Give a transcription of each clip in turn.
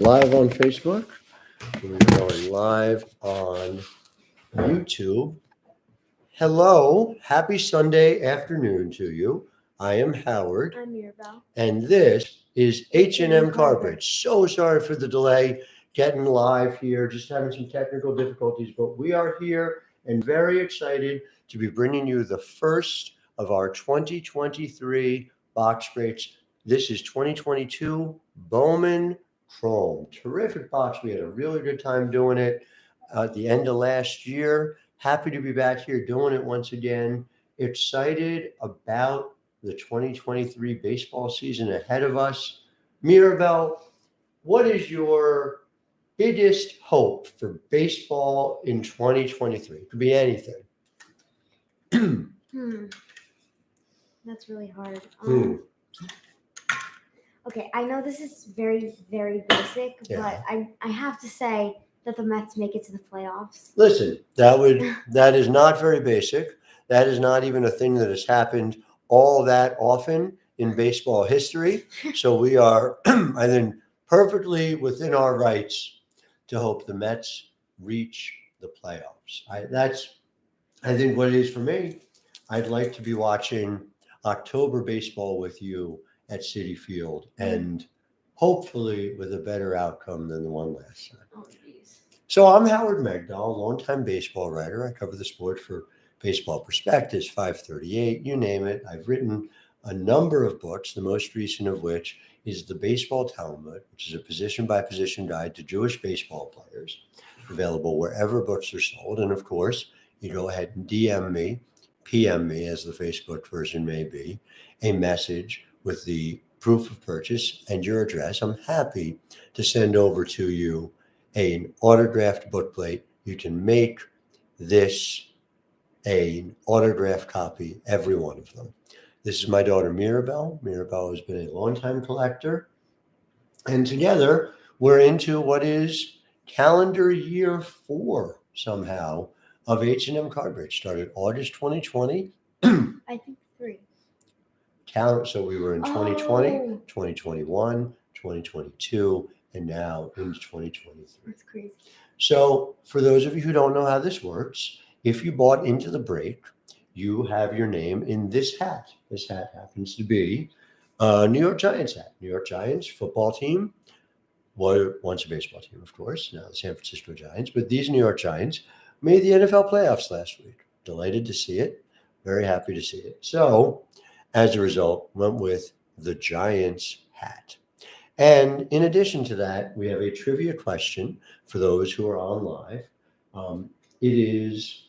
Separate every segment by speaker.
Speaker 1: Live on Facebook. We're going live on YouTube. Hello, happy Sunday afternoon to you. I am Howard,
Speaker 2: I'm Mirabelle.
Speaker 1: and this is H&M
Speaker 2: H&M
Speaker 1: Carpet. So sorry for the delay getting live here, just having some technical difficulties, but we are here and very excited to be bringing you the first of our 2023 box breaks. This is 2022 Bowman Chrome. Terrific box. We had a really good time doing it at the end of last year. Happy to be back here doing it once again. Excited about the 2023 baseball season ahead of us. Mirabelle, what is your biggest hope for baseball in 2023? It could be anything.
Speaker 2: That's really hard.
Speaker 1: Hmm.
Speaker 2: Okay, I know this is very, very basic,
Speaker 1: Yeah.
Speaker 2: but I have to say that the Mets make it to the playoffs.
Speaker 1: Listen, that is not very basic. That is not even a thing that has happened all that often in baseball history. So we are, I think, perfectly within our rights to hope the Mets reach the playoffs. I think what it is for me. I'd like to be watching October baseball with you at Citi Field and hopefully with a better outcome than the one last time.
Speaker 2: Oh, jeez.
Speaker 1: So I'm Howard Megdal, longtime baseball writer. I cover the sport for Baseball Prospectus, 538, you name it. I've written a number of books, the most recent of which is The Baseball Talmud, which is a position-by-position guide to Jewish baseball players, available wherever books are sold. And of course, you go ahead and DM me, PM me, as the Facebook version may be, a message with the proof of purchase and your address. I'm happy to send over to you an autographed bookplate. You can make this an autographed copy, every one of them. This is my daughter Mirabelle. Mirabelle has been a longtime collector. And together we're into what is calendar year 4 somehow of H&M Cardbridge. Started August 2020.
Speaker 2: I think 3.
Speaker 1: So we were in 2020,
Speaker 2: Oh.
Speaker 1: 2021, 2022, and now into 2023.
Speaker 2: That's crazy.
Speaker 1: So for those of you who don't know how this works, if you bought into the break, you have your name in this hat. This hat happens to be a New York Giants hat. New York Giants football team. Well, once a baseball team, of course, now the San Francisco Giants. But these New York Giants made the NFL playoffs last week. Delighted to see it. Very happy to see it. So as a result, went with the Giants hat. And in addition to that, we have a trivia question for those who are on live. It is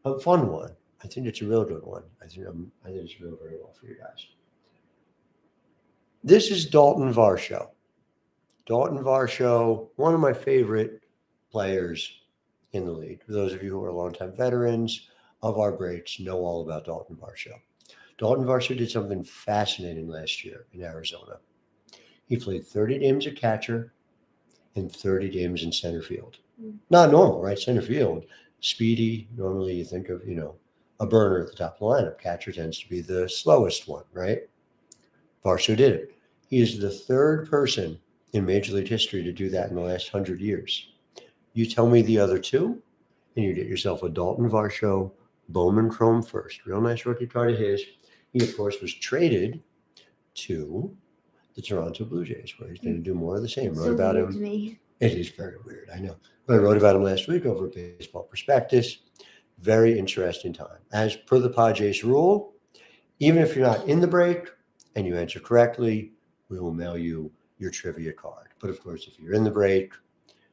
Speaker 1: a fun one. I think it's a real good one. I think it's real very well for you guys. This is Dalton Varsho. Dalton Varsho, one of my favorite players in the league. For those of you who are longtime veterans of our breaks, know all about Dalton Varsho. Dalton Varsho did something fascinating last year in Arizona. He played 30 games at catcher and 30 games in center field. Not normal, right? Center field, speedy. Normally you think of, a burner at the top of the lineup. Catcher tends to be the slowest one, right? Varsho did it. He is the third person in Major League history to do that in the last 100 years. You tell me the other two, and you get yourself a Dalton Varsho Bowman Chrome first. Real nice rookie card of his. He, of course, was traded to the Toronto Blue Jays, where he's going to do more of the same. Wrote about him.
Speaker 2: To me.
Speaker 1: It is very weird, I know. But I wrote about him last week over at Baseball Prospectus. Very interesting time. As per the Padres rule, even if you're not in the break and you answer correctly, we will mail you your trivia card. But of course, if you're in the break,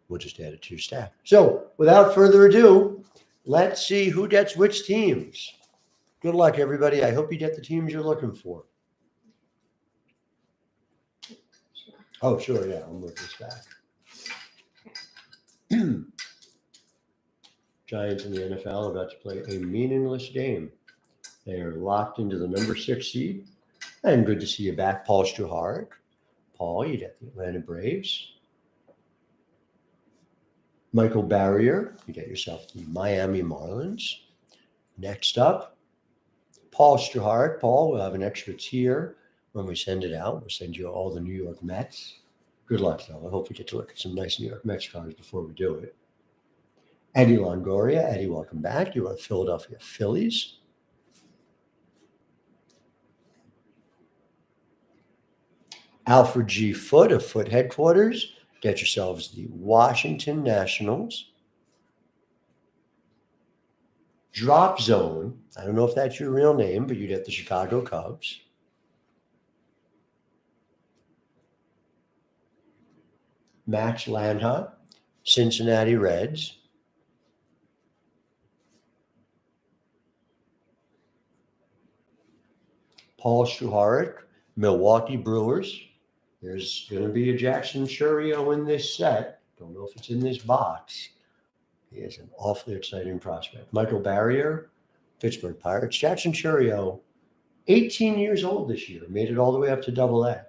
Speaker 1: we'll just add it to your stack. So without further ado, let's see who gets which teams. Good luck, everybody. I hope you get the teams you're looking for. Oh, sure, yeah, I'll move this back. Giants in the NFL are about to play a meaningless game. They are locked into the number 6 seed. And good to see you back, Paul Struharic. Paul, you get the Atlanta Braves. Michael Barrier, you get yourself the Miami Marlins. Next up, Paul Struharic. Paul, we'll have an extra tier when we send it out. We'll send you all the New York Mets. Good luck, though. I hope we get to look at some nice New York Mets cards before we do it. Eddie Longoria. Eddie, welcome back. You are Philadelphia Phillies. Alfred G. Foote of Foote Headquarters. Get yourselves the Washington Nationals. Drop Zone. I don't know if that's your real name, but you get the Chicago Cubs. Max Lanha, Cincinnati Reds. Paul Shuharik, Milwaukee Brewers. There's going to be a Jackson Churio in this set. Don't know if it's in this box. He is an awfully exciting prospect. Michael Barrier, Pittsburgh Pirates. Jackson Churio, 18 years old this year. Made it all the way up to Double-A.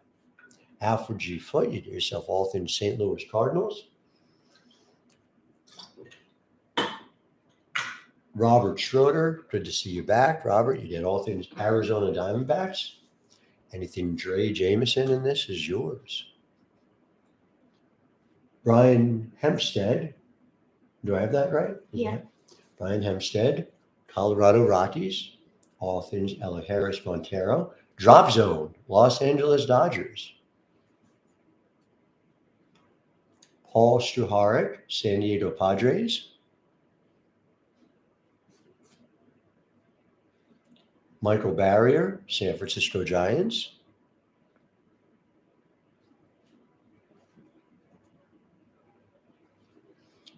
Speaker 1: Alfred G. Foote, you get yourself all things St. Louis Cardinals. Robert Schroeder, good to see you back. Robert, you get all things Arizona Diamondbacks. Anything Dre Jameson in this is yours. Brian Hempstead. Do I have that right?
Speaker 2: Yeah.
Speaker 1: Brian Hempstead, Colorado Rockies. All things Ella Harris Montero. Drop Zone, Los Angeles Dodgers. Paul Struharik, San Diego Padres. Michael Barrier, San Francisco Giants.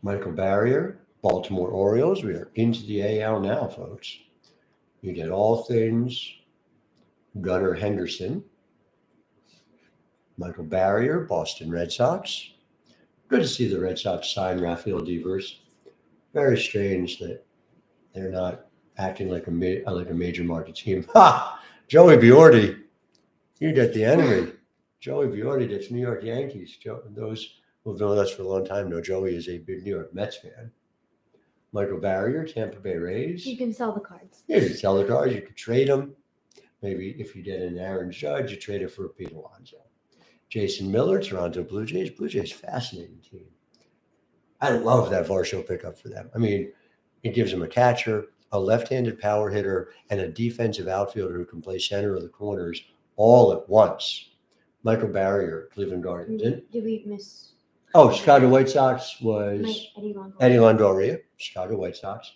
Speaker 1: Michael Barrier, Baltimore Orioles. We are into the AL now, folks. You get all things Gunnar Henderson. Michael Barrier, Boston Red Sox. Good to see the Red Sox sign Rafael Devers. Very strange that they're not acting like a major market team. Ha! Joey Biordi. You get the enemy. Joey Biordi gets New York Yankees. Those who've known us for a long time know Joey is a big New York Mets fan. Michael Barrier, Tampa Bay Rays.
Speaker 2: You can sell the cards.
Speaker 1: Yeah, you can sell the cards. You could trade them. Maybe if you get an Aaron Judge, you trade it for a Pete Alonso. Jason Miller, Toronto Blue Jays. Blue Jays, fascinating team. I love that Varsho pickup for them. I mean, it gives them a catcher, a left-handed power hitter, and a defensive outfielder who can play center of the corners all at once. Michael Barrier, Cleveland Guardians.
Speaker 2: Did we miss?
Speaker 1: Oh, Chicago White Sox was
Speaker 2: Eddie
Speaker 1: Longoria, Chicago White Sox.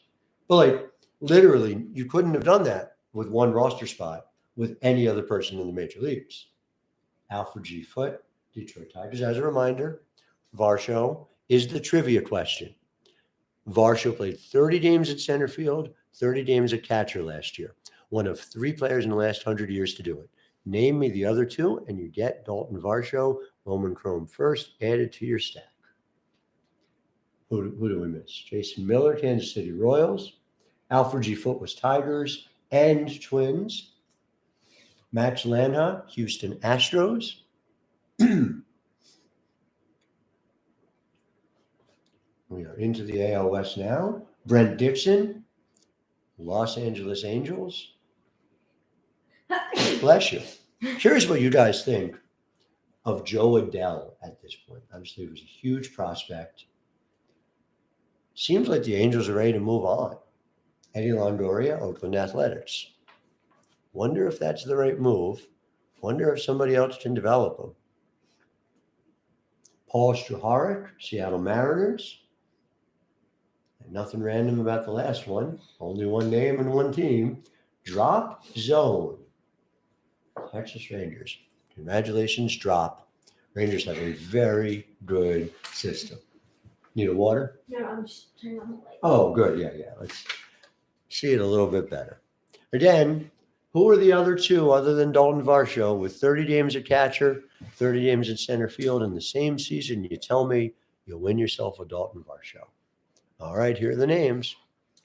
Speaker 1: But like literally, you couldn't have done that with one roster spot with any other person in the major leagues. Alfred G. Foote, Detroit Tigers. As a reminder, Varsho is the trivia question. Varsho played 30 games at center field, 30 games at catcher last year. One of 3 players in the last 100 years to do it. Name me the other 2, and you get Dalton Varsho, Bowman Chrome first, added to your stack. Who do we miss? Jason Miller, Kansas City Royals. Alfred G. Foote was Tigers and Twins. Max Lanha, Houston Astros. We are into the AL West now. Brent Dixon, Los Angeles Angels. Bless you. Curious what you guys think of Joe Adell at this point. Obviously, he was a huge prospect. Seems like the Angels are ready to move on. Eddie Longoria, Oakland Athletics. Wonder if that's the right move. Wonder if somebody else can develop him. Paul Struharik, Seattle Mariners. And nothing random about the last one. Only one name and one team. Drop Zone. Texas Rangers. Congratulations, Drop. Rangers have a very good system. Need a water?
Speaker 2: No, I'm just turning on the light.
Speaker 1: Oh, good. Yeah. Let's see it a little bit better. Again, who are the other 2 other than Dalton Varsho with 30 games at catcher, 30 games at center field in the same season? You tell me you'll win yourself a Dalton Varsho. All right, here are the names.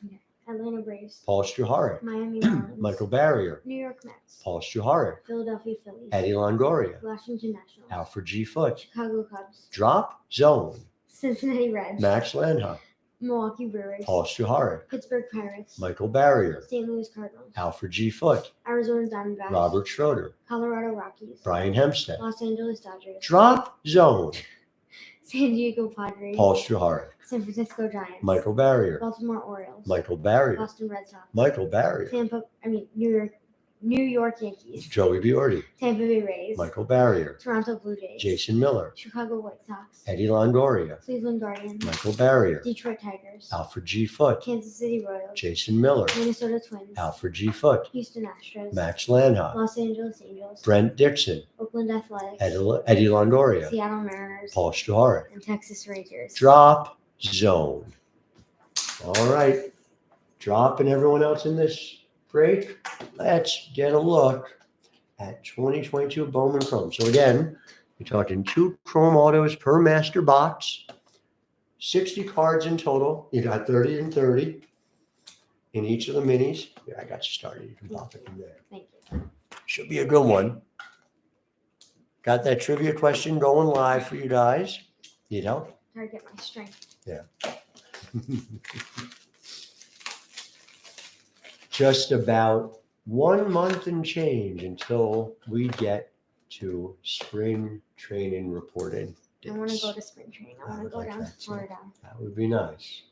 Speaker 2: Okay. Atlanta Braves.
Speaker 1: Paul Struharik.
Speaker 2: Miami Marlins.
Speaker 1: Michael Barrier.
Speaker 2: New York Mets.
Speaker 1: Paul Struharik.
Speaker 2: Philadelphia Phillies.
Speaker 1: Eddie Longoria.
Speaker 2: Washington Nationals.
Speaker 1: Alfred G. Foote.
Speaker 2: Chicago Cubs.
Speaker 1: Drop Zone.
Speaker 2: Cincinnati Reds.
Speaker 1: Max Lanha.
Speaker 2: Milwaukee Brewers,
Speaker 1: Paul Stuharek,
Speaker 2: Pittsburgh Pirates,
Speaker 1: Michael Barrier,
Speaker 2: St. Louis Cardinals,
Speaker 1: Alfred G. Foote,
Speaker 2: Arizona Diamondbacks,
Speaker 1: Robert Schroeder,
Speaker 2: Colorado Rockies,
Speaker 1: Brian Hempstead.
Speaker 2: Los Angeles Dodgers,
Speaker 1: Drop zone.
Speaker 2: San Diego Padres,
Speaker 1: Paul Stuharek,
Speaker 2: San Francisco Giants,
Speaker 1: Michael Barrier,
Speaker 2: Baltimore Orioles,
Speaker 1: Michael Barrier,
Speaker 2: Boston Red Sox,
Speaker 1: Michael Barrier,
Speaker 2: New York Yankees,
Speaker 1: Joey Biordi,
Speaker 2: Tampa Bay Rays,
Speaker 1: Michael Barrier,
Speaker 2: Toronto Blue Jays,
Speaker 1: Jason Miller,
Speaker 2: Chicago White Sox,
Speaker 1: Eddie Longoria,
Speaker 2: Cleveland Guardians,
Speaker 1: Michael Barrier,
Speaker 2: Detroit Tigers,
Speaker 1: Alfred G. Foote,
Speaker 2: Kansas City Royals,
Speaker 1: Jason Miller,
Speaker 2: Minnesota Twins,
Speaker 1: Alfred G. Foote,
Speaker 2: Houston Astros,
Speaker 1: Max Lanhot,
Speaker 2: Los Angeles Angels,
Speaker 1: Brent Dixon,
Speaker 2: Oakland Athletics,
Speaker 1: Eddie Longoria,
Speaker 2: Seattle Mariners,
Speaker 1: Paul Stuharek.
Speaker 2: and Texas Rangers.
Speaker 1: Drop zone. All right. Drop and everyone else in this break. Let's get a look at 2022 Bowman Chrome. So again, we're talking 2 Chrome autos per master box, 60 cards in total. You got 30 and 30 in each of the minis. Yeah, I got you started. You can pop it in there.
Speaker 2: Thank you.
Speaker 1: Should be a good one. Got that trivia question going live for you guys. Need help?
Speaker 2: Try to get my strength.
Speaker 1: Yeah. Just about 1 month and change until we get to spring training reporting.
Speaker 2: I want to
Speaker 1: dates.
Speaker 2: go to spring training. I
Speaker 1: I
Speaker 2: want to
Speaker 1: would
Speaker 2: go
Speaker 1: like
Speaker 2: down
Speaker 1: that
Speaker 2: to
Speaker 1: too.
Speaker 2: Florida.
Speaker 1: That would be nice.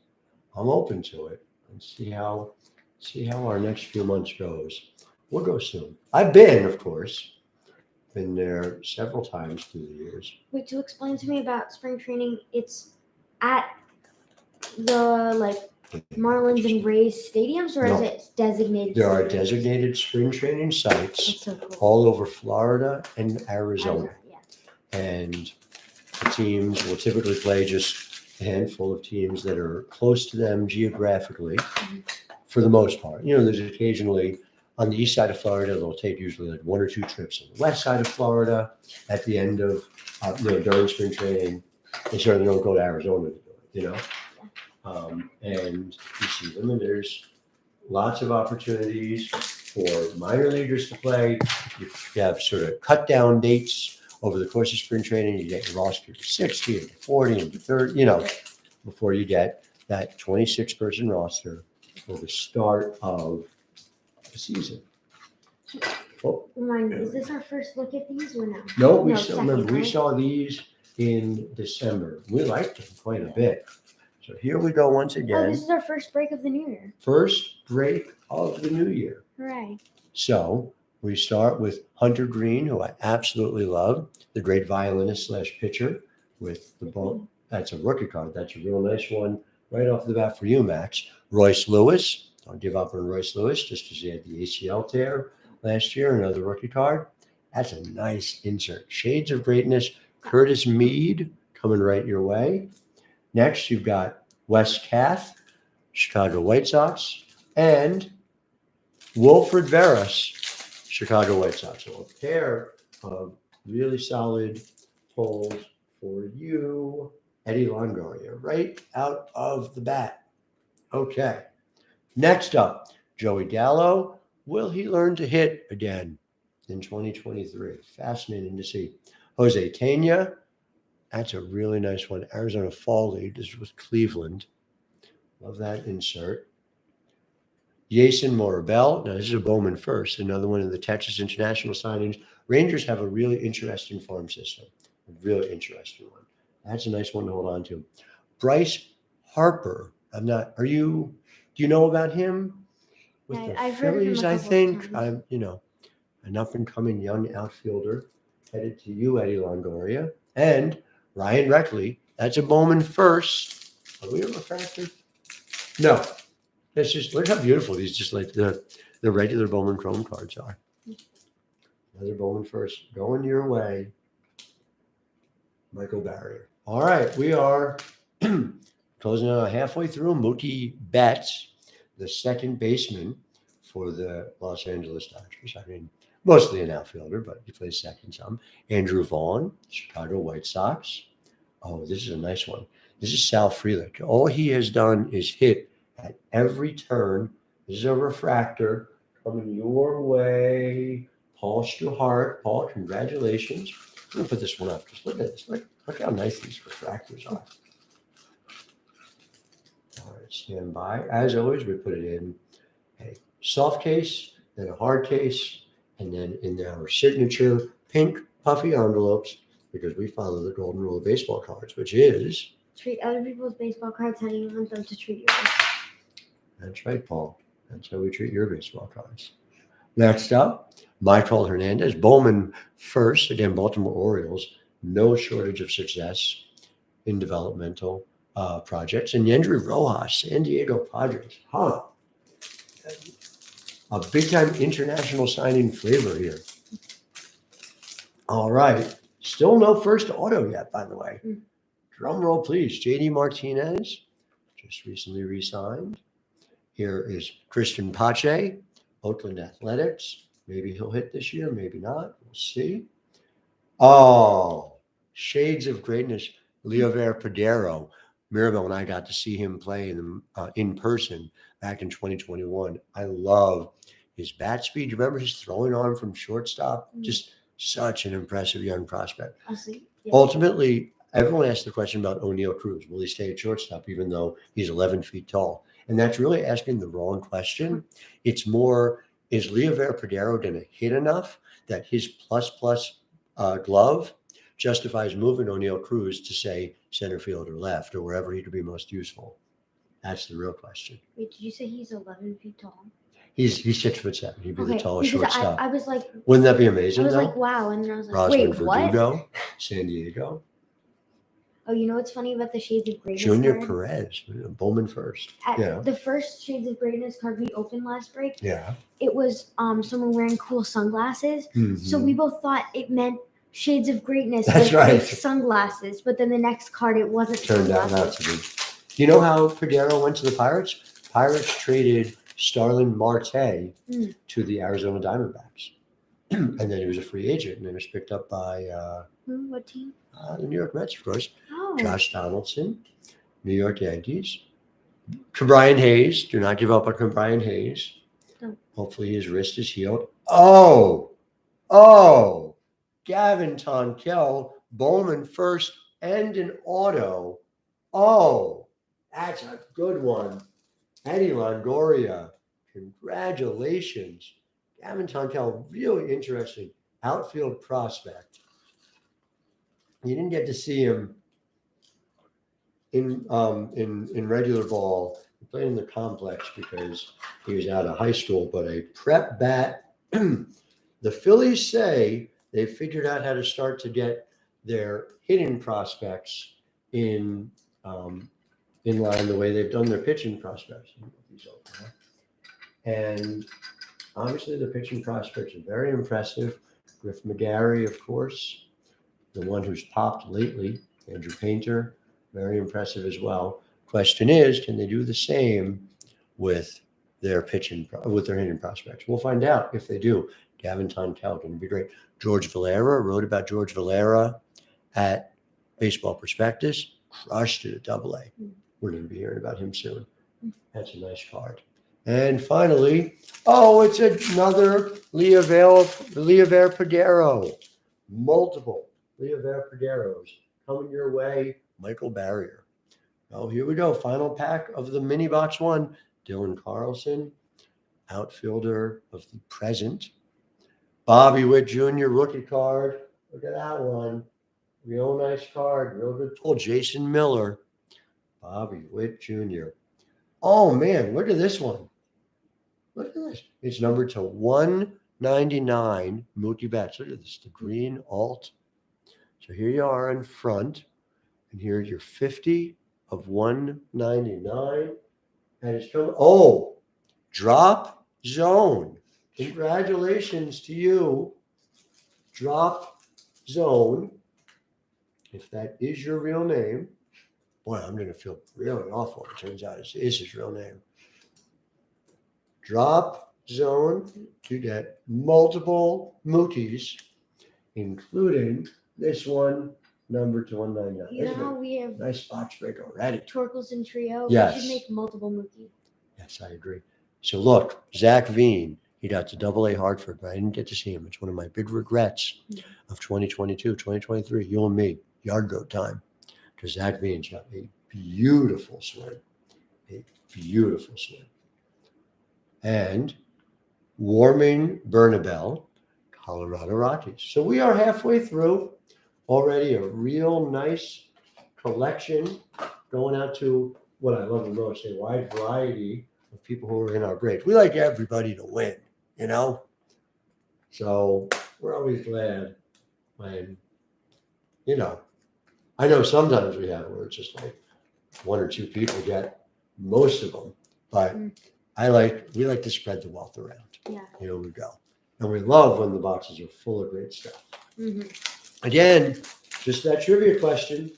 Speaker 1: I'm open to it and see how our next few months goes. We'll go soon. I've been, of course, been there several times through the years.
Speaker 2: Wait, to explain to me about spring training, it's at the Marlins and Rays stadiums, or
Speaker 1: No.
Speaker 2: is it designated?
Speaker 1: There are
Speaker 2: stadiums?
Speaker 1: designated spring training sites
Speaker 2: That's so cool.
Speaker 1: all over Florida and Arizona.
Speaker 2: Yeah.
Speaker 1: And the teams will typically play just a handful of teams that are close to them geographically for the most part. There's occasionally on the east side of Florida, they'll take usually 1 or 2 trips on the west side of Florida at the end of, during spring training. They certainly don't go to Arizona to do it, and you see them, and there's lots of opportunities for minor leaguers to play. You have sort of cut down dates over the course of spring training. You get your roster to 60 and 40 and 30, before you get that 26-person roster for the start of the season. Oh,
Speaker 2: Remind me, is this our first look at these or no?
Speaker 1: no, we
Speaker 2: No,
Speaker 1: still
Speaker 2: second,
Speaker 1: remember we
Speaker 2: right?
Speaker 1: saw these in December. We liked them quite a bit. So here we go once
Speaker 2: Oh,
Speaker 1: again.
Speaker 2: this is our first break of the new year.
Speaker 1: First break of the new year.
Speaker 2: Hooray.
Speaker 1: So we start with Hunter Green, who I absolutely love, the great violinist / pitcher with the ball. That's a rookie card. That's a real nice one right off the bat for you, Max. Royce Lewis. Don't give up on Royce Lewis just because he had the ACL tear last year. Another rookie card. That's a nice insert. Shades of Greatness. Curtis Mead coming right your way. Next, you've got Wes Kath, Chicago White Sox, and Wilfred Veras, Chicago White Sox. So a pair of really solid pulls for you, Eddie Longoria, right out of the bat. Okay. Next up, Joey Gallo. Will he learn to hit again in 2023? Fascinating to see. Jose Tena. That's a really nice one. Arizona Fall League. This is with Cleveland. Love that insert. Jason Morabel. Now, this is a Bowman first. Another one of the Texas International signings. Rangers have a really interesting farm system. A really interesting one. That's a nice one to hold on to. Bryce Harper. Do you know about him? With
Speaker 2: Yeah,
Speaker 1: the
Speaker 2: I've heard of him a
Speaker 1: Phillies, I
Speaker 2: couple of
Speaker 1: think.
Speaker 2: times.
Speaker 1: An up-and-coming young outfielder headed to you, Eddie Longoria. And Ryan Reckley. That's a Bowman first. Are we a refractor? No. That's just, look how beautiful these just like the regular Bowman Chrome cards are. Another Bowman first. Going your way. Michael Barrier. All right. We are closing out halfway through. Mookie Betts, the second baseman for the Los Angeles Dodgers. I mean, mostly an outfielder, but he plays second some. Andrew Vaughn, Chicago White Sox. Oh, this is a nice one. This is Sal Frelick. All he has done is hit at every turn. This is a refractor coming your way. Paul Stuharek. Paul, congratulations. I'm going to put this one up. Just look at this. Look how nice these refractors are. All right, stand by. As always, we put it in a soft case, then a hard case, and then in our signature pink puffy envelopes because we follow the golden rule of baseball cards, which is
Speaker 2: Treat other people's baseball cards how you want them to treat yours.
Speaker 1: that's right, Paul. That's how we treat your baseball cards. Next up, Michael Hernandez, Bowman first, again, Baltimore Orioles, no shortage of success in developmental projects. And Yendry Rojas, San Diego Padres. Huh. A big time international signing flavor here. All right. Still no first auto yet, by the way. Drum roll, please. JD Martinez just recently re signed. Here is Christian Pache, Oakland Athletics. Maybe he'll hit this year, maybe not. We'll see. Oh, shades of greatness. Leover Padero. Mirabel and I got to see him play in person back in 2021. I love his bat speed. You remember his throwing arm from shortstop? Just such an impressive young prospect.
Speaker 2: I'll see. Yeah.
Speaker 1: Ultimately, everyone asked the question about O'Neill Cruz. Will he stay at shortstop even though he's 11 feet tall? And that's really asking the wrong question. It's more, is Leover Padero going to hit enough that his plus glove justifies moving O'Neill Cruz to, say, center field or left or wherever he could be most useful? That's the real question.
Speaker 2: Wait, did you say he's 11 feet tall?
Speaker 1: He's 6'7". He'd be the tallest
Speaker 2: because
Speaker 1: shortstop.
Speaker 2: I was like,
Speaker 1: wouldn't that be amazing?
Speaker 2: I was
Speaker 1: though?
Speaker 2: like, wow, and then I was like,
Speaker 1: Rosman
Speaker 2: wait, what?
Speaker 1: Verdugo, San Diego.
Speaker 2: Oh, you know what's funny about the Shades of Greatness
Speaker 1: Junior
Speaker 2: card?
Speaker 1: Perez, Bowman first. Yeah.
Speaker 2: The first Shades of Greatness card we opened last break,
Speaker 1: Yeah.
Speaker 2: it was someone wearing cool sunglasses. So we both thought it meant Shades of Greatness
Speaker 1: That's
Speaker 2: with
Speaker 1: right.
Speaker 2: fake sunglasses. But then the next card, it wasn't
Speaker 1: Turned out not
Speaker 2: sunglasses.
Speaker 1: to be. You know how Padero went to the Pirates? Pirates traded Starlin Marte to the Arizona Diamondbacks. And then he was a free agent and then was picked up by
Speaker 2: What team?
Speaker 1: the New York Mets, of course.
Speaker 2: Oh.
Speaker 1: Josh Donaldson, New York Yankees. Brian Hayes. Do not give up on Brian Hayes.
Speaker 2: No.
Speaker 1: Hopefully his wrist is healed. Gavin Tonkel, Bowman first, and an auto. Oh, that's a good one. Eddie Longoria, congratulations. Gavin Tonkel, really interesting outfield prospect. You didn't get to see him in regular ball. He played in the complex because he was out of high school, but a prep bat. The Phillies say they figured out how to start to get their hitting prospects in line the way they've done their pitching prospects. And obviously the pitching prospects are very impressive. Griff McGarry, of course, the one who's popped lately, Andrew Painter, very impressive as well. Question is, can they do the same with their hitting prospects? We'll find out if they do. Gavin Tonkel can be great. George Valera, wrote about George Valera at Baseball Prospectus, crushed it at Double A. We're going to be hearing about him soon. That's a nice card. And finally, it's another Leover Padero. Multiple Leover Paderos coming your way. Michael Barrier. Oh, here we go. Final pack of the mini box one. Dylan Carlson, outfielder of the present. Bobby Witt Jr. rookie card. Look at that one. Real nice card. Real good pull. Jason Miller. Bobby Witt Jr. Oh, man. Look at this one. Look at this. It's numbered to 199. Mookie Betts. Look at this. The green alt. So here you are in front. And here's your 50 of 199. And it's coming. Oh, drop zone. Congratulations to you. Drop zone. If that is your real name. Boy, I'm going to feel really awful. It turns out it is his real name. Drop zone. You get multiple Mookies, including this one, number to 199.
Speaker 2: You know how we have
Speaker 1: nice box break already.
Speaker 2: Torkelson trio?
Speaker 1: Yes.
Speaker 2: We should make multiple Mookie.
Speaker 1: Yes, I agree. So look, Zach Veen, he got to Double A Hartford, but I didn't get to see him. It's one of my big regrets of 2022, 2023. You and me, yard goat time. Because Zach Veen's got a beautiful swing. A beautiful swing. And Warming Bernabel, Colorado Rockies. So we are halfway through already, a real nice collection going out to what I love the most, a wide variety of people who are in our breaks. We like everybody to win, you know? So we're always glad when, you know, I know sometimes we have where it's just like one or two people get most of them, but we like to spread the wealth around.
Speaker 2: Yeah.
Speaker 1: Here we go. And we love when the boxes are full of great stuff.
Speaker 2: Mm-hmm.
Speaker 1: Again, just that trivia question.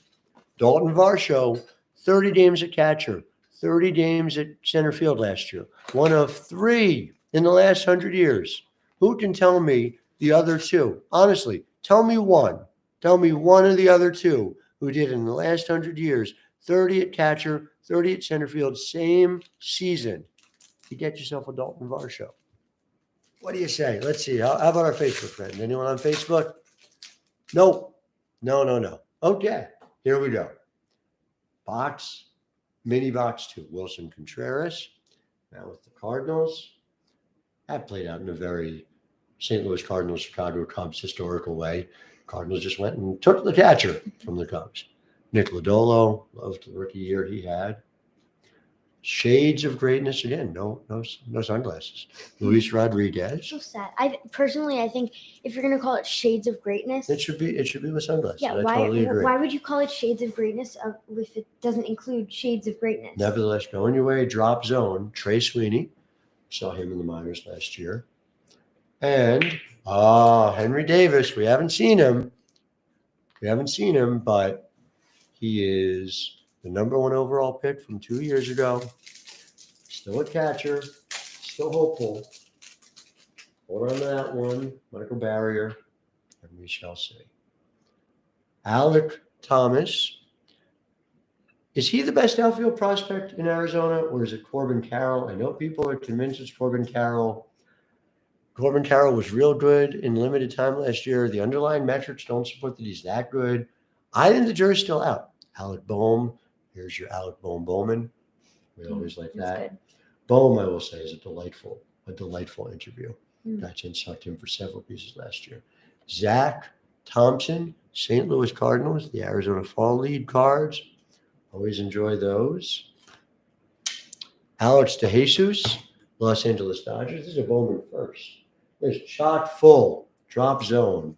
Speaker 1: Dalton Varsho, 30 games at catcher, 30 games at center field last year. One of 3 in the last 100 years. Who can tell me the other 2? Honestly, tell me one. Tell me one of the other 2 who did in the last 100 years, 30 at catcher, 30 at center field, same season. You get yourself a Dalton Varsho. What do you say? Let's see. How about our Facebook friend? Anyone on Facebook? Nope. No. Okay, here we go. Mini box 2. Wilson Contreras. Now with the Cardinals. That played out in a very St. Louis Cardinals, Chicago Cubs historical way. Cardinals just went and took the catcher from the Cubs. Nick Lodolo, loved the rookie year he had. Shades of greatness again. No sunglasses. Luis Rodriguez.
Speaker 2: So sad. I think if you're gonna call it Shades of Greatness,
Speaker 1: It should be with sunglasses.
Speaker 2: yeah.
Speaker 1: I totally agree.
Speaker 2: Why would you call it Shades of Greatness if it doesn't include Shades of Greatness?
Speaker 1: Nevertheless, going your way, drop zone. Trey Sweeney, saw him in the minors last year, and Henry Davis. We haven't seen him, but he is the number 1 overall pick from 2 years ago. Still a catcher, still hopeful. Hold on to that one, Michael Barrier, and we shall see. Alec Thomas. Is he the best outfield prospect in Arizona, or is it Corbin Carroll? I know people are convinced it's Corbin Carroll. Corbin Carroll was real good in limited time last year. The underlying metrics don't support that he's that good. I think the jury's still out. Alec Bohm. Here's your Alec Bowman. We always like that.
Speaker 2: Good.
Speaker 1: Bohm, I will say, is a delightful interview.
Speaker 2: Mm.
Speaker 1: Got to instruct him for several pieces last year. Zach Thompson, St. Louis Cardinals, the Arizona Fall League cards. Always enjoy those. Alex DeJesus, Los Angeles Dodgers. This is a Bowman first. There's chock full, drop zone.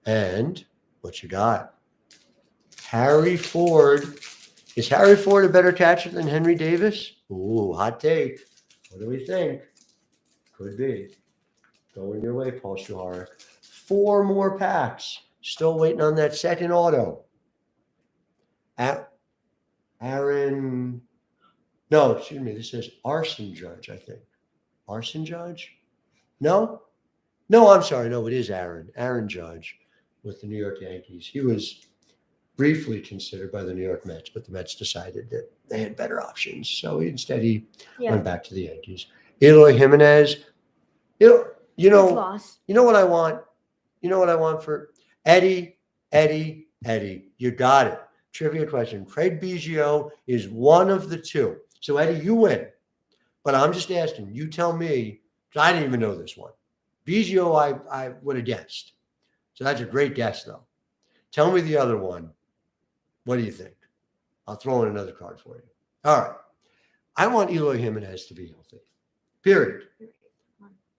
Speaker 1: And what you got? Harry Ford. Is Harry Ford a better catcher than Henry Davis? Ooh, hot take. What do we think? Could be. Going your way, Paul Shuharic. 4 more packs. Still waiting on that second auto. Aaron. No, excuse me. This says Arson Judge, I think. Arson Judge? No, I'm sorry. No, it is Aaron. Aaron Judge with the New York Yankees. He was briefly considered by the New York Mets, but the Mets decided that they had better options. So instead he went back to the Yankees. Eloy Jimenez. You know what I want? You know what I want for Eddie? You got it. Trivia question. Craig Biggio is one of the 2. So Eddie, you win. But I'm just asking, you tell me, because I didn't even know this one. Biggio, I would have guessed. So that's a great guess, though. Tell me the other one. What do you think? I'll throw in another card for you. All right. I want Eloy Jimenez to be healthy. Period.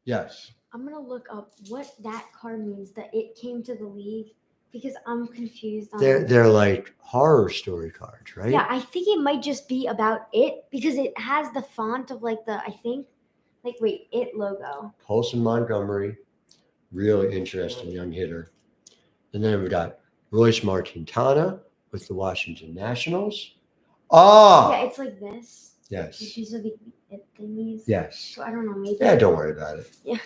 Speaker 1: Yes.
Speaker 2: I'm going to look up what that card means, that it came to the league, because I'm confused.
Speaker 1: They're like horror story cards, right?
Speaker 2: Yeah, I think it might just be about it, because it has the font of it logo.
Speaker 1: Colson Montgomery, really interesting young hitter. And then we've got Royce Martintana with the Washington Nationals.
Speaker 2: Yeah, it's like this.
Speaker 1: Yes.
Speaker 2: These are the thingies.
Speaker 1: Yes.
Speaker 2: So I don't know, maybe.
Speaker 1: Yeah, don't worry about it.
Speaker 2: Yeah.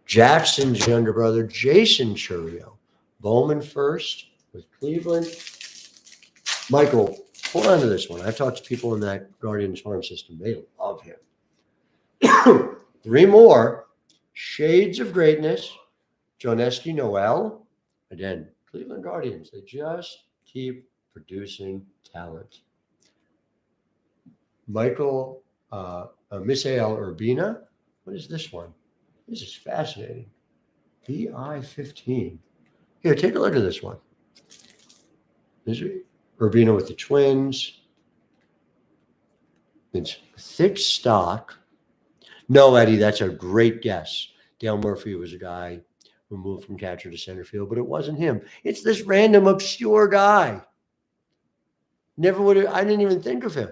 Speaker 1: Jackson's younger brother, Jason Churio. Bowman first with Cleveland. Michael, hold on to this one. I've talked to people in that Guardians farm system. They love him. 3 more. Shades of Greatness. Joneski Noel. Again, Cleveland Guardians. They just keep producing talent. Michael Misael Urbina. What is this one? This is fascinating. BI-15. Here, take a look at this one. This is Urbina with the Twins. It's thick stock. No, Eddie, that's a great guess. Dale Murphy was a guy who moved from catcher to center field, but it wasn't him. It's this random obscure guy. Never would have, I didn't even think of him.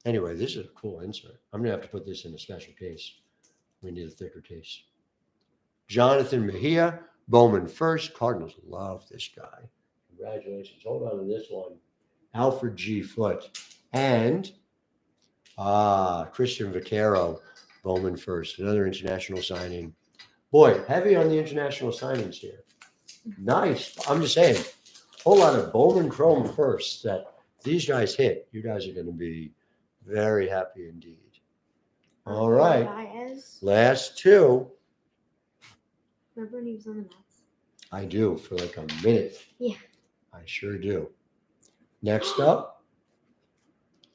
Speaker 1: Anyway, this is a cool insert. I'm going to have to put this in a special case. We need a thicker case. Jonathan Mejia, Bowman first. Cardinals love this guy. Congratulations. Hold on to this one. Alfred G. Foote. And Christian Vaquero, Bowman first. Another international signing. Boy, heavy on the international signings here. Nice. I'm just saying, whole lot of Bowman Chrome first that these guys hit. You guys are going to be very happy indeed. All right.
Speaker 2: Baez.
Speaker 1: Last two.
Speaker 2: Remember when he was on the Mets?
Speaker 1: I do for like a minute.
Speaker 2: Yeah.
Speaker 1: I sure do. Next up,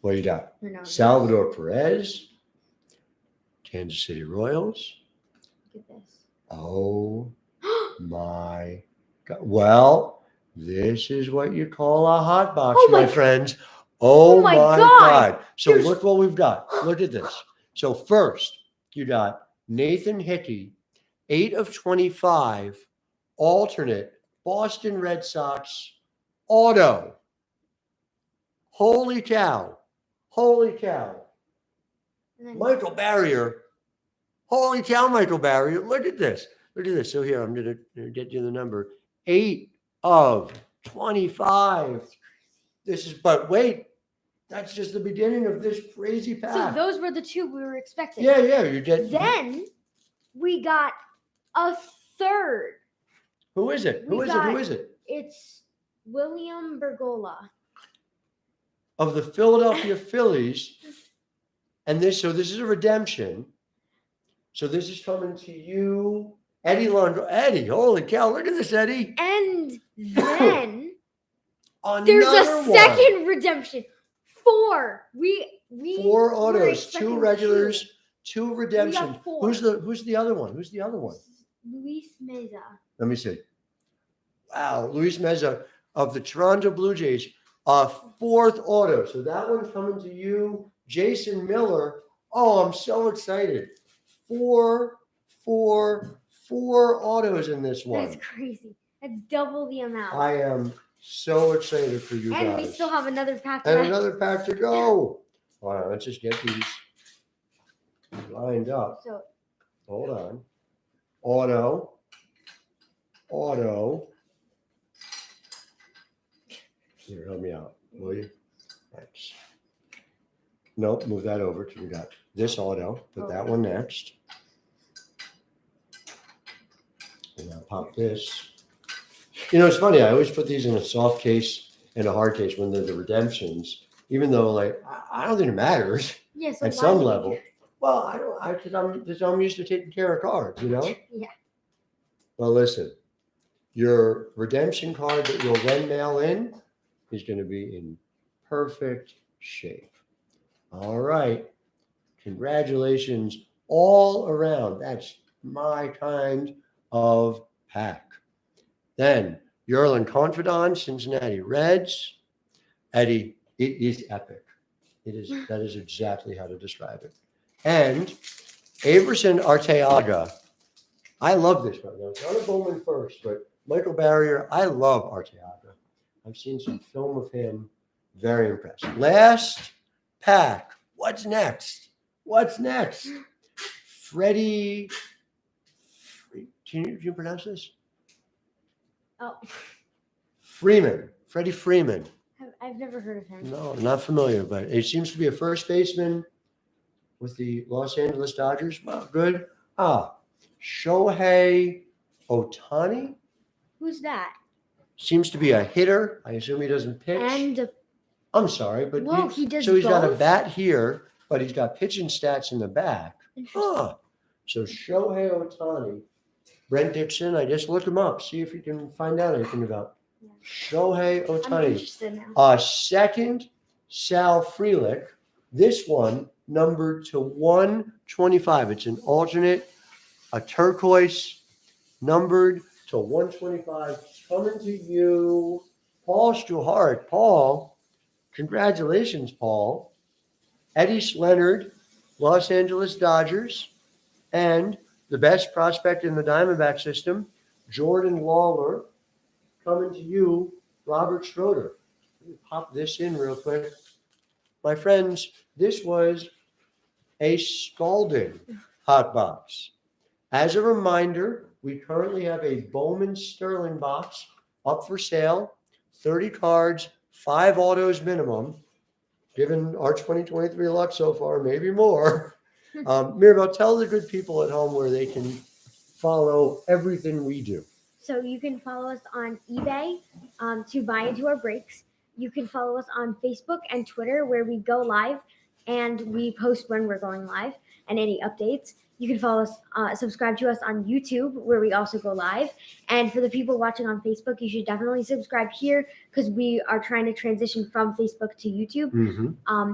Speaker 1: what you got?
Speaker 2: No.
Speaker 1: Salvador Perez, Kansas City Royals.
Speaker 2: Look at this.
Speaker 1: Oh my God. Well, this is what you call a hot box,
Speaker 2: Oh
Speaker 1: my
Speaker 2: my-
Speaker 1: friends. Oh my
Speaker 2: God.
Speaker 1: God. So
Speaker 2: There's-
Speaker 1: look what we've got. Look at this. So first, you got Nathan Hickey, 8 of 25, alternate, Boston Red Sox, auto. Holy cow. Holy cow.
Speaker 2: And then
Speaker 1: Michael Barrier. Holy cow, Michael Barrier. Look at this. Look at this. So here, I'm going to get you the number. 8 of 25. This is, but wait, that's just the beginning of this crazy
Speaker 2: so
Speaker 1: pack.
Speaker 2: those were the two we were expecting.
Speaker 1: Yeah, you get.
Speaker 2: Then we got a third.
Speaker 1: Who is it? Who
Speaker 2: we
Speaker 1: is it?
Speaker 2: got-
Speaker 1: Who is it?
Speaker 2: It's William Bergola.
Speaker 1: Of the Philadelphia Phillies. And this is a redemption. So this is coming to you, Eddie Landro. Eddie, holy cow, look at this, Eddie.
Speaker 2: And then
Speaker 1: Another
Speaker 2: there's a
Speaker 1: one.
Speaker 2: second redemption. 4. We
Speaker 1: 4
Speaker 2: were
Speaker 1: autos,
Speaker 2: expecting
Speaker 1: 2 regulars, 2 redemptions.
Speaker 2: 4.
Speaker 1: Who's the other one? Who's the other one?
Speaker 2: Luis Meza.
Speaker 1: Let me see. Wow, Luis Meza of the Toronto Blue Jays, a 4th auto. So that one's coming to you, Jason Miller. Oh, I'm so excited. 4 autos in this one.
Speaker 2: That's crazy. That's double the amount.
Speaker 1: I am so excited for you
Speaker 2: and
Speaker 1: guys.
Speaker 2: we still have another pack
Speaker 1: And
Speaker 2: left.
Speaker 1: another pack to go. All right, let's just get these lined up.
Speaker 2: So
Speaker 1: Hold on. Auto. Here, help me out, will you? Thanks. Nope, move that over till we got this auto. Put that one next. And I'll pop this. You know, it's funny. I always put these in a soft case and a hard case when they're the redemptions, even though, like, I don't think it matters
Speaker 2: yeah, so
Speaker 1: at
Speaker 2: why
Speaker 1: some
Speaker 2: would you-
Speaker 1: level. Well, because I'm used to taking care of cards, you know?
Speaker 2: Yeah.
Speaker 1: Well, listen, your redemption card that you'll then mail in is going to be in perfect shape. All right. Congratulations all around. That's my kind of pack. Then, Yerlin Confidant, Cincinnati Reds. Eddie, it is epic. That is exactly how to describe it. And Averson Arteaga. I love this one. Now, it's not a Bowman first, but Michael Barrier, I love Arteaga. I've seen some film of him. Very impressed. Last pack. What's next? Freddie. Can you pronounce this?
Speaker 2: Oh,
Speaker 1: Freeman. Freddie Freeman.
Speaker 2: I've never heard of him.
Speaker 1: No, not familiar, but it seems to be a first baseman with the Los Angeles Dodgers. Wow, good. Shohei Ohtani
Speaker 2: Who's that?
Speaker 1: seems to be a hitter. I assume he doesn't pitch.
Speaker 2: And
Speaker 1: I'm sorry, but
Speaker 2: whoa, he does
Speaker 1: so he's got a
Speaker 2: both?
Speaker 1: bat here, but he's got pitching stats in the back.
Speaker 2: Interesting.
Speaker 1: So Shohei Ohtani, Brent Dixon, I just look him up, see if you can find out anything about
Speaker 2: Yeah.
Speaker 1: Shohei
Speaker 2: I'm
Speaker 1: Ohtani.
Speaker 2: interested now.
Speaker 1: Second Sal Frelick. This one numbered to 125. It's an alternate, a turquoise, numbered to 125. Coming to you, Paul Struhart. Paul, congratulations, Paul. Eddie Leonard, Los Angeles Dodgers, and the best prospect in the Diamondback system, Jordan Lawler. Coming to you, Robert Schroeder. Let me pop this in real quick. My friends, this was a scalding hot box. As a reminder, we currently have a Bowman Sterling box up for sale, 30 cards, 5 autos minimum. Given our 2023 luck so far, maybe more. Mirabel, tell the good people at home where they can follow everything we do.
Speaker 2: So you can follow us on eBay to buy into our breaks. You can follow us on Facebook and Twitter where we go live and we post when we're going live and any updates. You can follow us, subscribe to us on YouTube where we also go live. And for the people watching on Facebook, you should definitely subscribe here because we are trying to transition from Facebook to YouTube.
Speaker 1: Mm-hmm.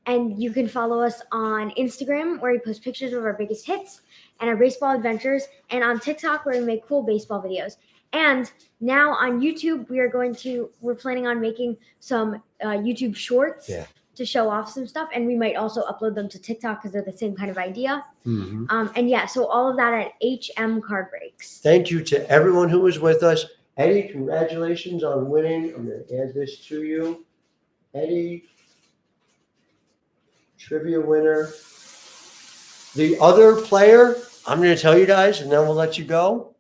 Speaker 2: And you can follow us on Instagram where we post pictures of our biggest hits and our baseball adventures, and on TikTok where we make cool baseball videos. And now on YouTube, we're planning on making some YouTube shorts to show off some stuff, and we might also upload them to TikTok because they're the same kind of idea.
Speaker 1: Mm-hmm.
Speaker 2: And yeah, so all of that at HM Card Breaks.
Speaker 1: Thank you to everyone who was with us. Eddie, congratulations on winning. I'm going to add this to you. Eddie, trivia winner. The other player, I'm going to tell you guys, and then we'll let you go.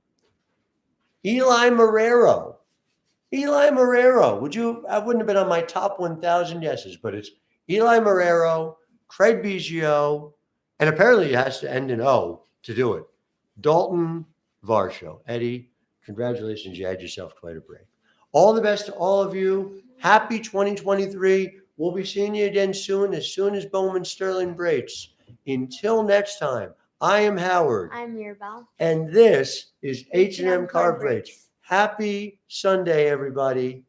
Speaker 1: Eli Marrero. Eli Marrero. I wouldn't have been on my top 1,000 yeses, but it's Eli Marrero, Craig Biggio, and apparently it has to end in O to do it. Dalton Varsho. Eddie, congratulations. You had yourself quite a break. All the best to all of you. Happy 2023. We'll be seeing you again soon as Bowman Sterling breaks. Until next time, I am Howard.
Speaker 2: I'm Mirabel.
Speaker 1: And this is H&M Card Breaks. Happy Sunday, everybody.